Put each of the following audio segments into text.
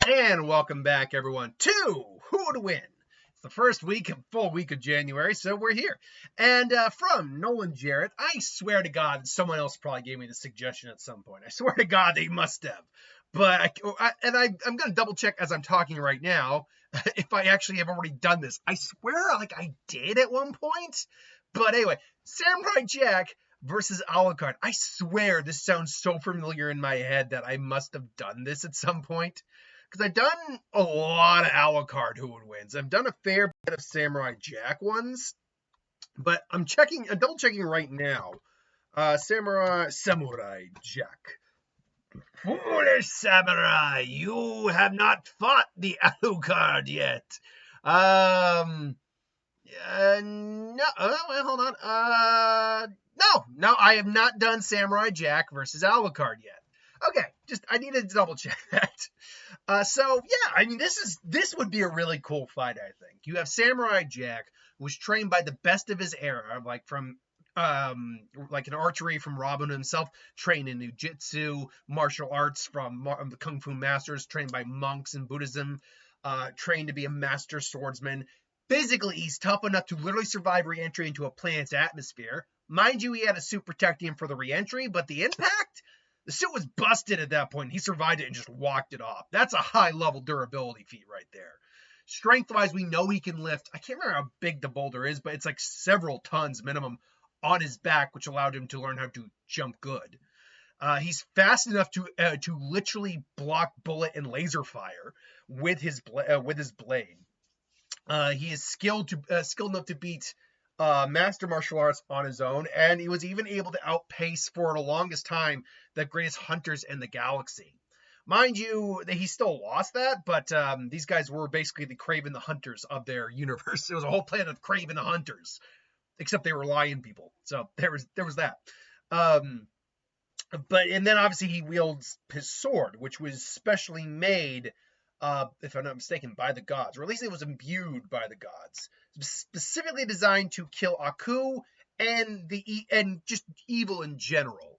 And welcome back, everyone, to Who Would Win? It's the first full week of January, so we're here. And from Nolan Jarrett, I swear to God, someone else probably gave me the suggestion at some point. I swear to God, they must have. But I'm going to double check as I'm talking right now if I actually have already done this. I swear like I did at one point. But anyway, Samurai Jack versus Alucard. I swear this sounds so familiar in my head that I must have done this at some point. Because I've done a lot of Alucard Who Would Wins. I've done a fair bit of Samurai Jack ones. But I'm double checking right now. Samurai Jack. Foolish samurai, you have not fought the Alucard yet. No, wait, hold on. No, I have not done Samurai Jack versus Alucard yet. Okay, I need to double check that. So yeah, I mean, this would be a really cool fight, I think. You have Samurai Jack, who was trained by the best of his era, like from like an archery from Robin himself, trained in Jiu-Jitsu, martial arts from the Kung Fu masters, trained by monks in Buddhism, trained to be a master swordsman. Basically, he's tough enough to literally survive re-entry into a planet's atmosphere. Mind you, he had a suit protecting him for the re-entry, but the impact? The suit was busted at that point. He survived it and just walked it off. That's a high-level durability feat right there. Strength-wise, we know he can lift. I can't remember how big the boulder is, but it's like several tons minimum on his back, which allowed him to learn how to jump good. He's fast enough to literally block bullet and laser fire with his blade. He is skilled enough to beat master martial arts on his own, and he was even able to outpace for the longest time the greatest hunters in the galaxy. Mind you, he still lost that, but these guys were basically the Kraven the Hunters of their universe. It was a whole planet of Kraven the Hunters, except they were lion people. So there was that. And then obviously he wields his sword, which was specially made, if I'm not mistaken, by the gods, or at least it was imbued by the gods, specifically designed to kill Aku and just evil in general.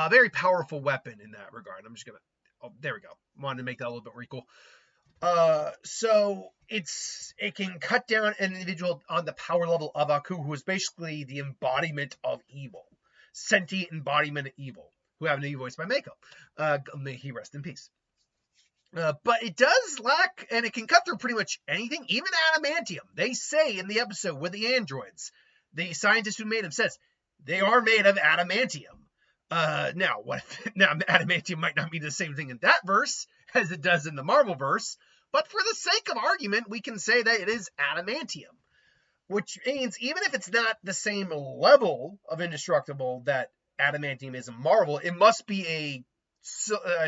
Very powerful weapon in that regard. There we go. Wanted to make that a little bit more equal. So it can cut down an individual on the power level of Aku, who is basically the embodiment of evil, sentient embodiment of evil, who happened to be voiced by Mako. May he rest in peace. But it does lack, and it can cut through pretty much anything, even adamantium. They say in the episode with the androids, the scientist who made them says they are made of adamantium. Now adamantium might not mean the same thing in that verse as it does in the Marvel verse, but for the sake of argument, we can say that it is adamantium, which means even if it's not the same level of indestructible that adamantium is in Marvel, it must be a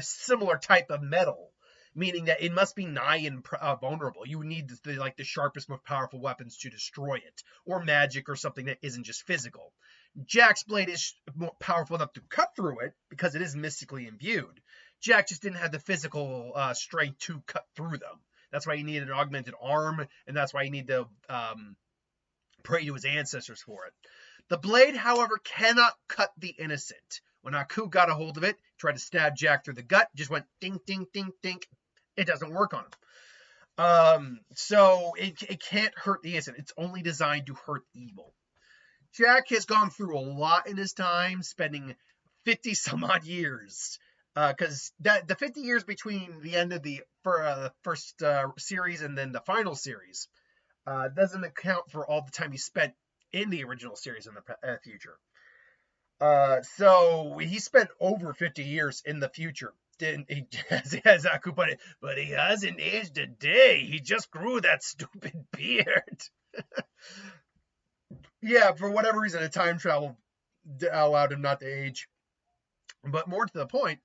similar type of metal, meaning that it must be nigh and vulnerable. You need the sharpest, most powerful weapons to destroy it, or magic or something that isn't just physical. Jack's blade is more powerful enough to cut through it because it is mystically imbued. Jack just didn't have the physical strength to cut through them. That's why he needed an augmented arm, and that's why he needed to pray to his ancestors for it. The blade, however, cannot cut the innocent. When Aku got a hold of it, tried to stab Jack through the gut, just went ding, ding, ding, ding. It doesn't work on him. So it can't hurt the innocent. It's only designed to hurt evil. Jack has gone through a lot in his time, spending 50 some odd years. Because the 50 years between the end of the first series and then the final series doesn't account for all the time he spent in the original series in the future. So he spent over 50 years in the future. As Aku put it, but he hasn't aged a day. He just grew that stupid beard. Yeah, for whatever reason, a time travel allowed him not to age. But more to the point,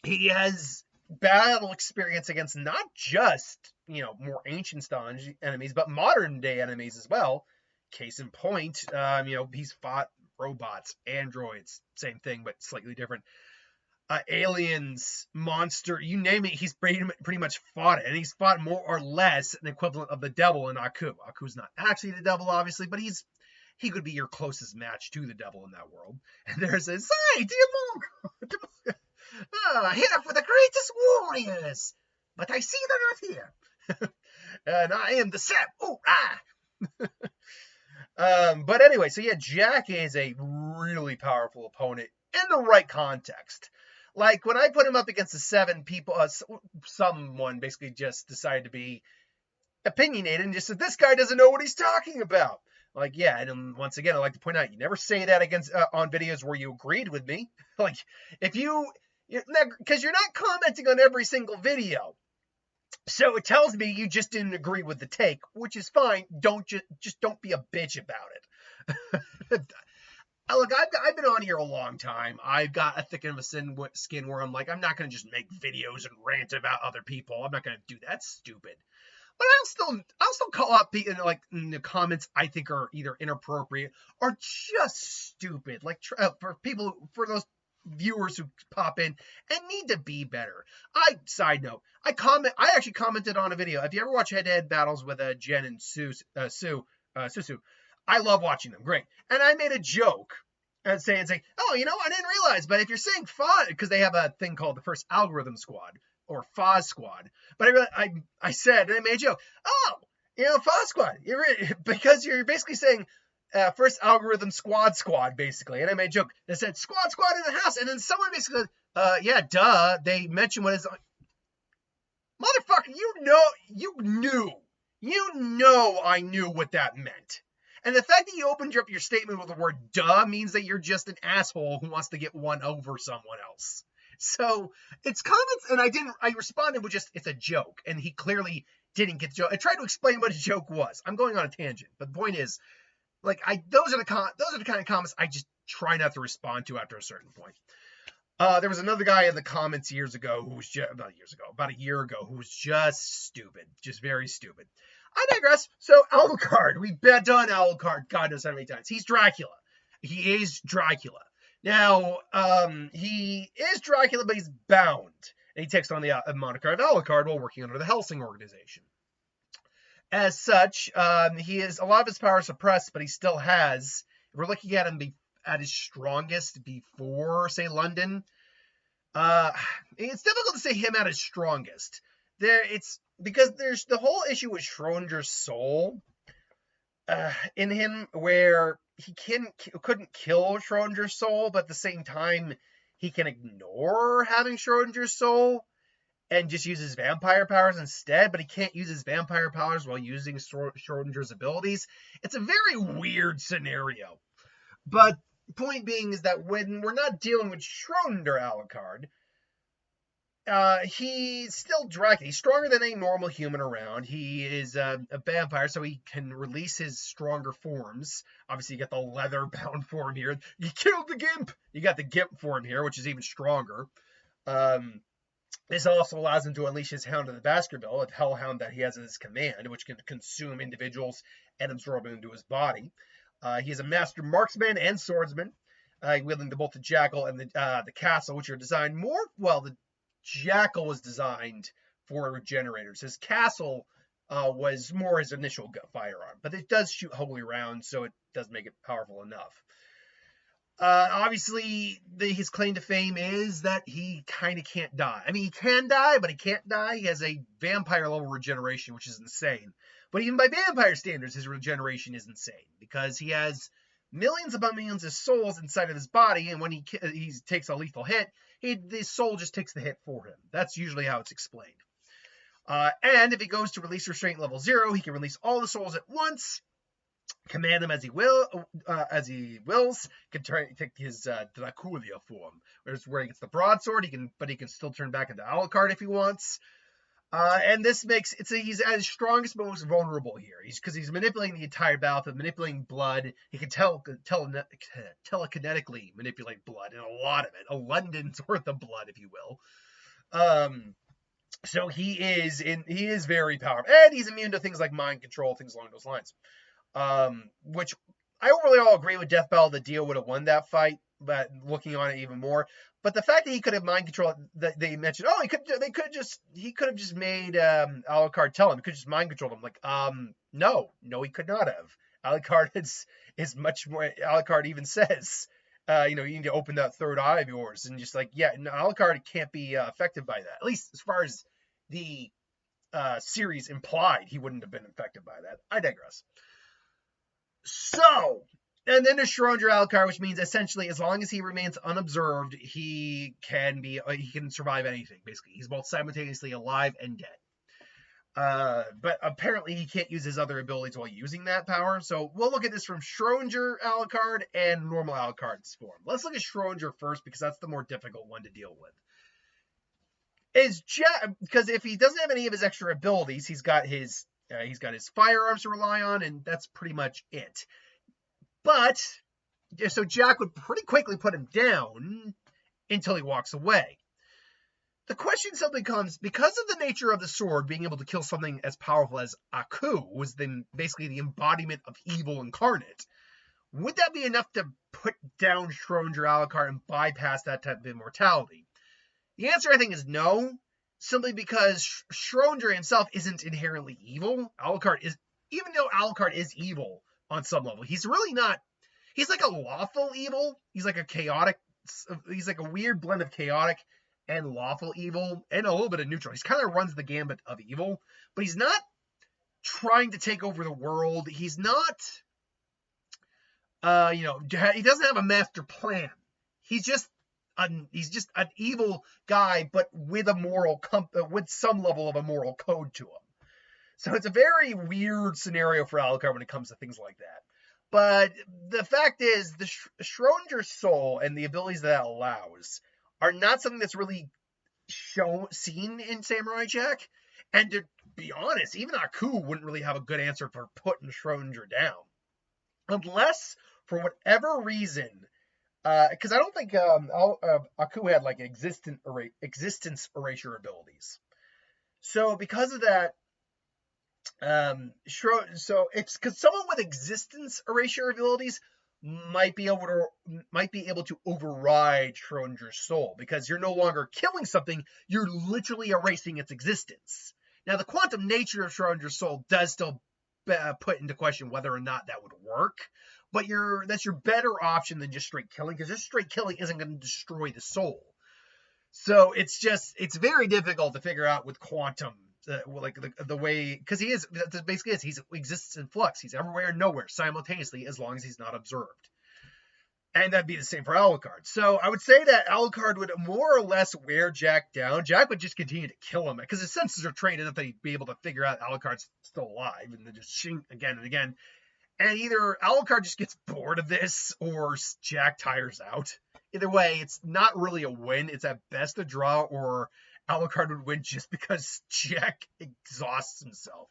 he has battle experience against not just, more ancient style enemies, but modern day enemies as well. Case in point, he's fought robots, androids, same thing, but slightly different. Aliens, monster, you name it, he's pretty much fought it. And he's fought more or less an equivalent of the devil in Aku. Aku's not actually the devil, obviously, but he could be your closest match to the devil in that world. And there's a, hit up for the greatest harmonious, but I see they're not here. And I am the sap. Oh, but anyway, so yeah, Jack is a really powerful opponent in the right context. Like when I put him up against the 7 people, someone basically just decided to be opinionated and just said, this guy doesn't know what he's talking about. Like, yeah, and once again, I like to point out, you never say that against on videos where you agreed with me. Like, if because you're not commenting on every single video. So it tells me you just didn't agree with the take, which is fine. Just don't be a bitch about it. Look, I've been on here a long time. I've got a thick of a skin where I'm like, I'm not going to just make videos and rant about other people. I'm not going to do that. That's stupid. But I'll still call out people in the comments I think are either inappropriate or just stupid. Like for those viewers who pop in and need to be better. Side note, I actually commented on a video. If you ever watch head-to-head battles with Jen and Susu, I love watching them. Great. And I made a joke and saying, oh, I didn't realize, but if you're saying Foz, because they have a thing called the First Algorithm Squad or Foz Squad, but I said, and I made a joke, oh, Foz Squad, because you're basically saying First Algorithm Squad, basically. And I made a joke that said squad in the house. And then someone basically, yeah, duh. They mentioned what is, motherfucker, you know I knew what that meant. And the fact that you opened up your statement with the word duh means that you're just an asshole who wants to get one over someone else. So it's comments, and I responded with just, it's a joke. And he clearly didn't get the joke. I tried to explain what a joke was. I'm going on a tangent, but the point is, like, those are the kind of comments I just try not to respond to after a certain point. There was another guy in the comments about a year ago, who was just stupid, just very stupid. I digress. So Alucard, we've done Alucard, God knows how many times. He's Dracula. He is Dracula. Now, he is Dracula, but he's bound. And he takes on the moniker of Alucard while working under the Helsing organization. As such, he is a lot of his power suppressed, but he still has. If we're looking at him at his strongest before, say, London. It's difficult to say him at his strongest. Because there's the whole issue with Schrodinger's soul in him, where he couldn't kill Schrodinger's soul, but at the same time, he can ignore having Schrodinger's soul and just use his vampire powers instead, but he can't use his vampire powers while using Schrodinger's abilities. It's a very weird scenario. But point being is that when we're not dealing with Schrodinger Alucard, he's still Dracula. He's stronger than any normal human around. He is a vampire, so he can release his stronger forms. Obviously, you got the leather-bound form here. You killed the Gimp! You got the Gimp form here, which is even stronger. This also allows him to unleash his Hound of the Baskerville, a hellhound that he has at his command, which can consume individuals and absorb them into his body. He is a master marksman and swordsman, wielding both the Jackal and the Castle, which are designed the Jackal was designed for generators. His Castle was more his initial firearm, but it does shoot holy rounds, so it does make it powerful enough. Obviously, his claim to fame is that he kind of can't die. I mean, he can die, but he can't die. He has a vampire-level regeneration, which is insane. But even by vampire standards, his regeneration is insane, because he has millions upon millions of souls inside of his body, and when he takes a lethal hit, the soul just takes the hit for him. That's usually how it's explained. And if he goes to release restraint level 0, he can release all the souls at once, command them as he wills. He can take his Dracula form, where he gets the broadsword. But he can still turn back into Alucard if he wants. And this makes he's at his strongest but most vulnerable here. Because he's manipulating the entire battlefield, manipulating blood. He can telekinetically manipulate blood, and a lot of it, a London's worth of blood, if you will. So he is very powerful, and he's immune to things like mind control, things along those lines. Which I don't really all agree with Death Battle. The Dio would have won that fight, but looking on it even more. But the fact that he could have mind control, that they mentioned, he could have just made Alucard tell him. He could just mind control him. Like, no, he could not have. Alucard is much more. Alucard even says You need to open that third eye of yours, and just like, yeah, no, Alucard can't be affected by that. At least as far as the series implied, he wouldn't have been affected by that. I digress. So, and then there's Schrodinger Alucard, which means essentially as long as he remains unobserved, he can survive anything. Basically, he's both simultaneously alive and dead. But apparently he can't use his other abilities while using that power. So we'll look at this from Schrodinger Alucard and normal Alucard's form. Let's look at Schrodinger first because that's the more difficult one to deal with. Because if he doesn't have any of his extra abilities, he's got his firearms to rely on, and that's pretty much it. But so Jack would pretty quickly put him down until he walks away. The question simply comes, because of the nature of the sword being able to kill something as powerful as Aku, was basically the embodiment of evil incarnate, would that be enough to put down Schrodinger Alucard and bypass that type of immortality? The answer, I think, is no, simply because Schrodinger himself isn't inherently evil. Even though Alucard is evil on some level, he's really not. He's like a lawful evil. He's like a weird blend of chaotic and lawful evil, and a little bit of neutral. He kind of runs the gambit of evil, but he's not trying to take over the world. He's not, he doesn't have a master plan. He's just an evil guy, but with with some level of a moral code to him. So it's a very weird scenario for Alucard when it comes to things like that. But the fact is, the Schrodinger soul and the abilities that allows are not something that's really seen in Samurai Jack. And to be honest, even Aku wouldn't really have a good answer for putting Schrodinger down. Unless, for whatever reason, because I don't think Aku had like existence erasure abilities. So because of that, it's because someone with existence erasure abilities might be able to override Schrodinger's soul, because you're no longer killing something, you're literally erasing its existence. Now, the quantum nature of Schrodinger's soul does still put into question whether or not that would work, but that's your better option than just straight killing, because just straight killing isn't going to destroy the soul. So it's very difficult to figure out with quantum, the way, because he exists in flux. He's everywhere and nowhere simultaneously as long as he's not observed. And that'd be the same for Alucard. So I would say that Alucard would more or less wear Jack down. Jack would just continue to kill him because his senses are trained enough that he'd be able to figure out Alucard's still alive and then just shoot again and again. And either Alucard just gets bored of this or Jack tires out. Either way, it's not really a win. It's at best a draw, or Alucard would win just because Jack exhausts himself.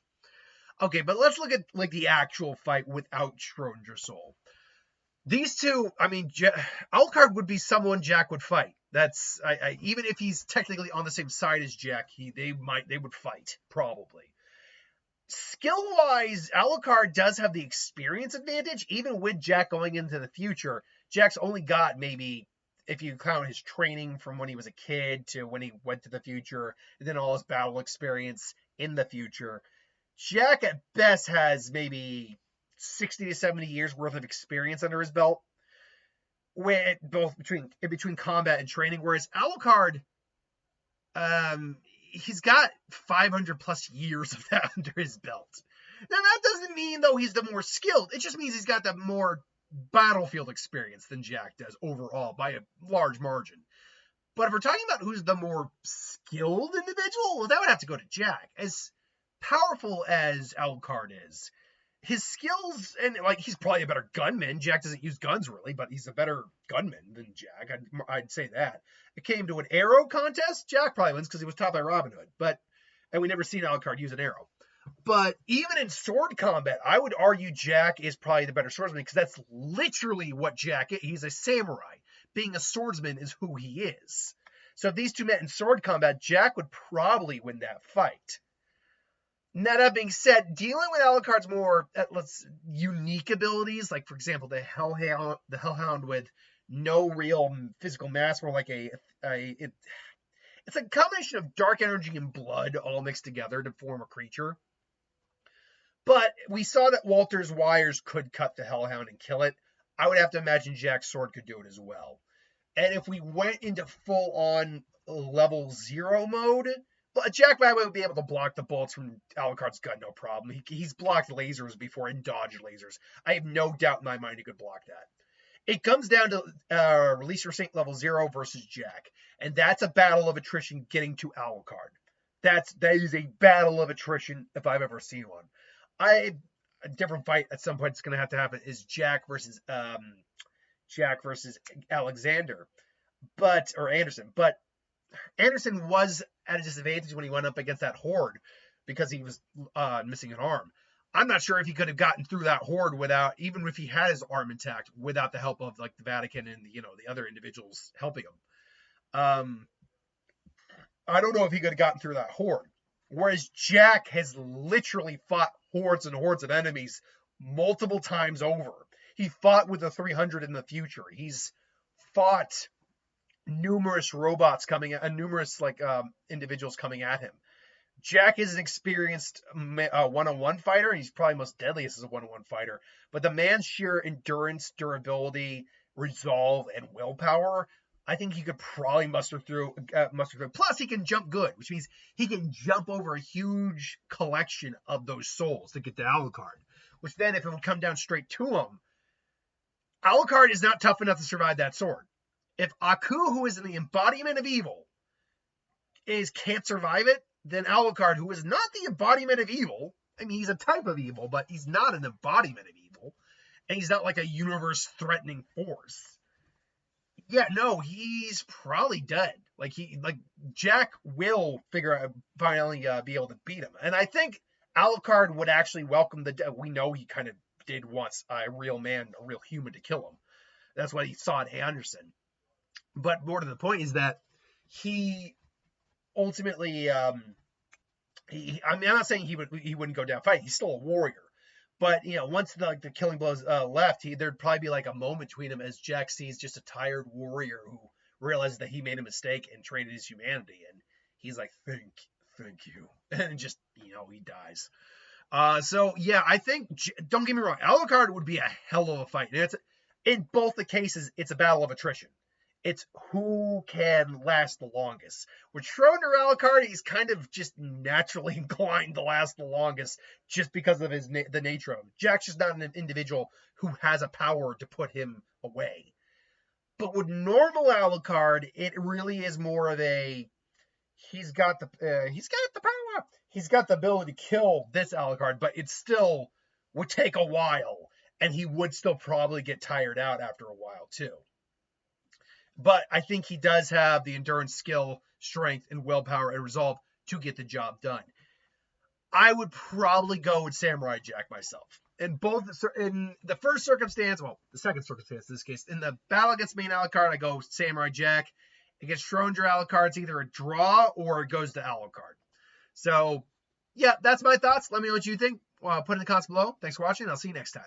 Okay, but let's look at like the actual fight without Schrodinger's soul. These two, Alucard would be someone Jack would fight. That's even if he's technically on the same side as Jack, they would fight probably. Skill-wise, Alucard does have the experience advantage, even with Jack going into the future. Jack's only got maybe, if you count his training from when he was a kid to when he went to the future, and then all his battle experience in the future, Jack at best has maybe 60 to 70 years worth of experience under his belt, between combat and training, whereas Alucard, he's got 500 plus years of that under his belt. Now that doesn't mean though he's the more skilled, it just means he's got the more battlefield experience than Jack does overall by a large margin. But if we're talking about who's the more skilled individual, well, that would have to go to Jack. As powerful as Alucard is, his skills, and like he's probably a better gunman. Jack doesn't use guns really, but he's a better gunman than Jack. I'd say that. It came to an arrow contest, Jack probably wins because he was taught by Robin Hood. And we never seen Alucard use an arrow. But even in sword combat, I would argue Jack is probably the better swordsman, because that's literally what Jack is. He's a samurai. Being a swordsman is who he is. So if these two met in sword combat, Jack would probably win that fight. Now, that being said, dealing with Alucard's more unique abilities, like, for example, the Hellhound with no real physical mass, more like it's a combination of dark energy and blood all mixed together to form a creature. But we saw that Walter's wires could cut the Hellhound and kill it. I would have to imagine Jack's sword could do it as well. And if we went into full-on level 0 mode, but Jack, by the way, would be able to block the bullets from Alucard's gun, no problem. He's blocked lasers before and dodged lasers. I have no doubt in my mind he could block that. It comes down to Release Restraint level 0 versus Jack. And that's a battle of attrition getting to Alucard. That is a battle of attrition if I've ever seen one. A different fight at some point it's going to happen is Jack versus Alexander, or Anderson. But Anderson was at a disadvantage when he went up against that horde because he was missing an arm. I'm not sure if he could have gotten through that horde without, even if he had his arm intact, without the help of like the Vatican and the other individuals helping him. I don't know if he could have gotten through that horde. Whereas Jack has literally fought hordes and hordes of enemies multiple times over. He fought with the 300 in the future. He's fought numerous robots numerous individuals coming at him. Jack is an experienced one-on-one fighter, and he's probably most deadliest as a one-on-one fighter. But the man's sheer endurance, durability, resolve, and willpower, I think he could probably muster through. Plus, he can jump good, which means he can jump over a huge collection of those souls to get to Alucard. Which then, if it would come down straight to him, Alucard is not tough enough to survive that sword. If Aku, who is the embodiment of evil, can't survive it, then Alucard, who is not the embodiment of evil, I mean, he's a type of evil, but he's not an embodiment of evil, and he's not like a universe-threatening force. Yeah, no, he's probably dead. Jack will finally be able to beat him, and I think Alucard would actually welcome the death. We know he kind of did once a real human to kill him. That's why he saw it Anderson. But more to the point is that he ultimately, I'm not saying he wouldn't go down fighting. He's still a warrior. But, once the killing blows left, there'd probably be like a moment between him as Jack sees just a tired warrior who realizes that he made a mistake and traded his humanity. And he's like, thank you. And just, he dies. So, yeah, I think, don't get me wrong, Alucard would be a hell of a fight. And in both the cases, it's a battle of attrition. It's who can last the longest. With Schrodinger Alucard, he's kind of just naturally inclined to last the longest just because of the nature of him. Jack's just not an individual who has a power to put him away. But with normal Alucard, it really is more of he's got the power. He's got the ability to kill this Alucard, but it still would take a while, and he would still probably get tired out after a while too. But I think he does have the endurance, skill, strength, and willpower and resolve to get the job done. I would probably go with Samurai Jack myself. In the first circumstance, the second circumstance in this case, in the battle against main Alucard, I go Samurai Jack. Against Schrodinger Alucard, it's either a draw or it goes to Alucard. So, yeah, that's my thoughts. Let me know what you think. Put in the comments below. Thanks for watching. I'll see you next time.